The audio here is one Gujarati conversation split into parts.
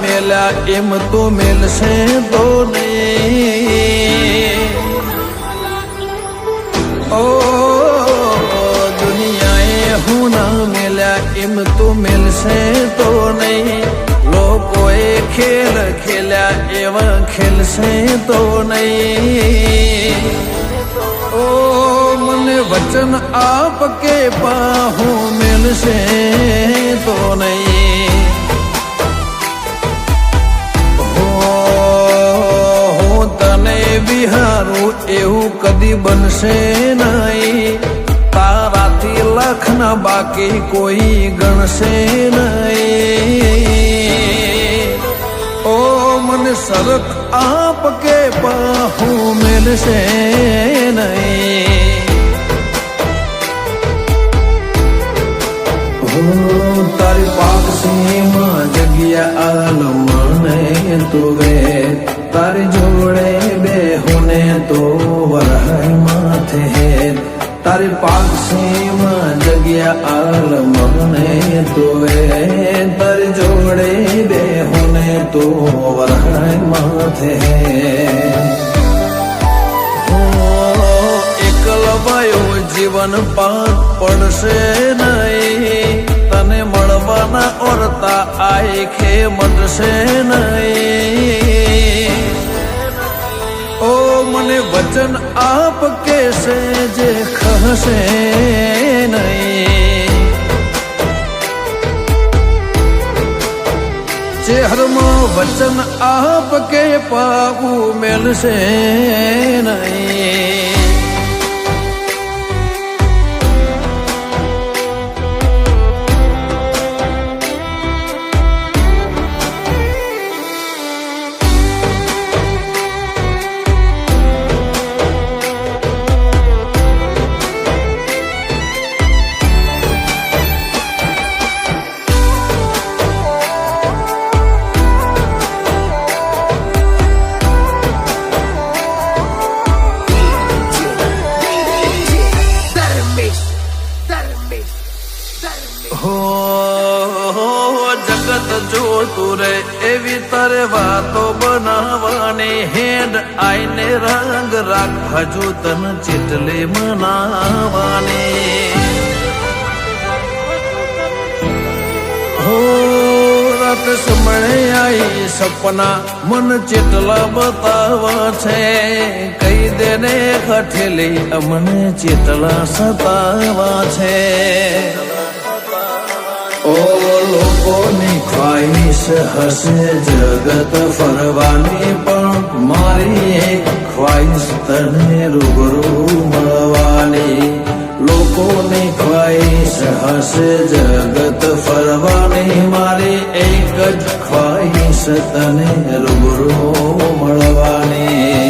મેલ્યા એમ તો મેલશે તો નહીં. ઓ દુનિયાએ હું ના મેલ્યા એમ તો મેલશે તો નહીં. લોકોએ ખેલ ખેલ્યા એવા ખેલશે તો નહીં. ઓ મને વચન આપ કે પાહું મેલશે તો નહીં. હું તને વિહારું એવું કદી બનશે નહીં. તારાથી લાખના બાકી કોઈ ગણશે નહીં. ઓ મને સરક આપ કે પાહું મેલશે નહીં. તારી પાકસીમાં જગ્યા આલમને તુવે. તારી જોડે બેહુને તો વરહાય માથે. તારી પાકસીમાં જગ્યા આલમને તુવે. તારી જોડે બેહુને તો વરહાય માથે. એકલવાયો જીવન પાક પડશે નહીં. તને મળવાના ઓરતા આખે મટશે નહીં. ઓ મને વચન આપ કેશે જે ખહશે નહીં. ચહેરમાં વચન આપ કે પાવું મેલશે નહીં. જગત જોતું રે એવી તારે વાતો બનાવવાની. હેડ આઈને રંગ રાખ હજુ તન ચેટલે મનાવાની. હો રાત સમળે આઈ સપના મન ચેટલા બતાવા છે. કઈ દેને હઠેલી અમને ચેટલા સતાવા છે. ઓ લોકોની ખ્વાહિશ હશે જગત ફરવાની. પણ મારી એક ખ્વાહિશ તને રૂબરૂ મળવાની. લોકોની ખ્વાહિશ હશે જગત ફરવાની. મારી એક જ ખ્વાહિશ તને રૂબરૂ મળવાની.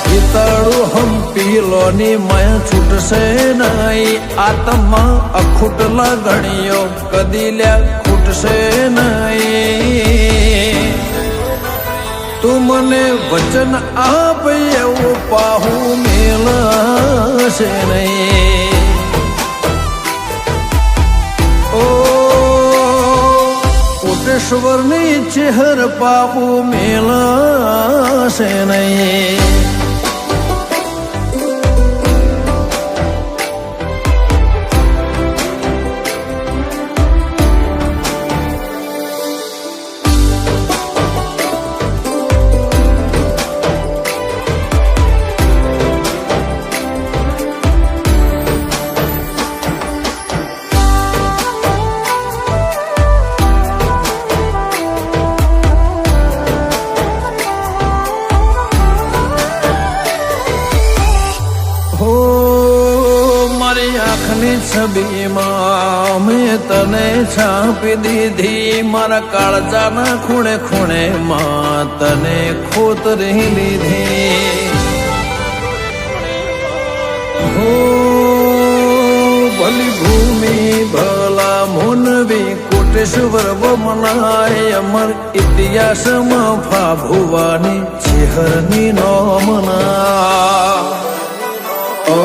હિતળું હંપીલોની મય છૂટશે નહીં. આત્મા અખૂટ લાગણીઓ કદી લ્યા ખૂટશે નહીં. તું મને વચન આપ એવું પાહું મેલશે નહીં. ઓ કોટેશ્વરની ચહેર પાહું મેલશે નહીં. આંખની છબીમાં મેં તને છાપી દીધી. મારા કાળજાના ખૂણે ખૂણે માં તને ખોતરી લીધી. હો ભલી ભૂમિ ભલા મોનવી કોટેશ્વર મનાય. અમર ઇતિહાસમાં ફાભુવાની ચેહરની નોમના. ઓ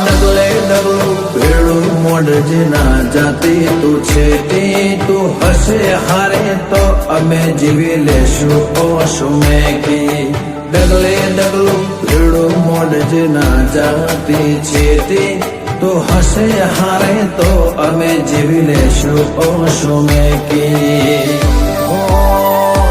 ડગલે ડગલું ભેળું મોડજના જાતિ તું છે તે તું હશે હારે તો અમે જીવી લેશું ઓશું મેકી ડગલે ડગલું ભીડું મોડજના જાતિ છે તે તું હશે હારે તો અમે જીવી લેશું ઓશું મેકી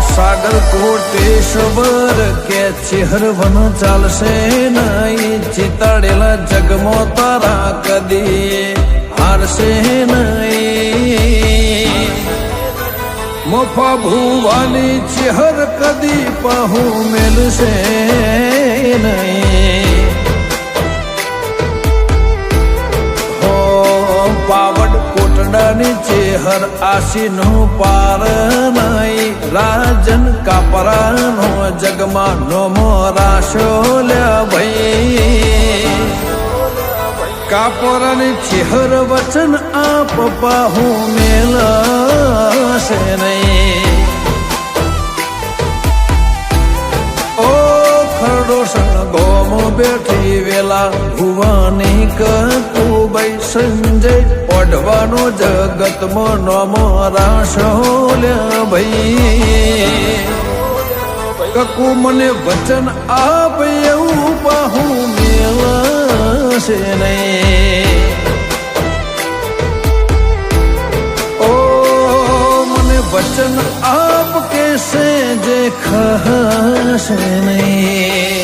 સાગર કોટેશ્વર કે ચિહરવન ચાલશે નહીં ચિતાડેલા જગમો તારા કદી હારશે નહીં મોફા ભુવાની ચિહર કદી પહુ મેલશે નહીં પાવડ કોટડાની ચેહર આશીનું પાર નહીં રાજન કાપરાનો જગમાં નો મોરાશો લ્યા ભાઈ કાપરાની ચેહર વચન આપ પાહુ મેલશે નહીં ઓ ખરડો ગોમ બેઠી વેલા ભુવાની કકુબાઈ સંજય ઓઢવાનો જગતમાં નોમો રાશો લ્યા ભાઈ કકુ મને વચન આપ એવું બાહુ મેળશે નહીં ઓ મને વચન આપ કેસે જે ખશે નહીં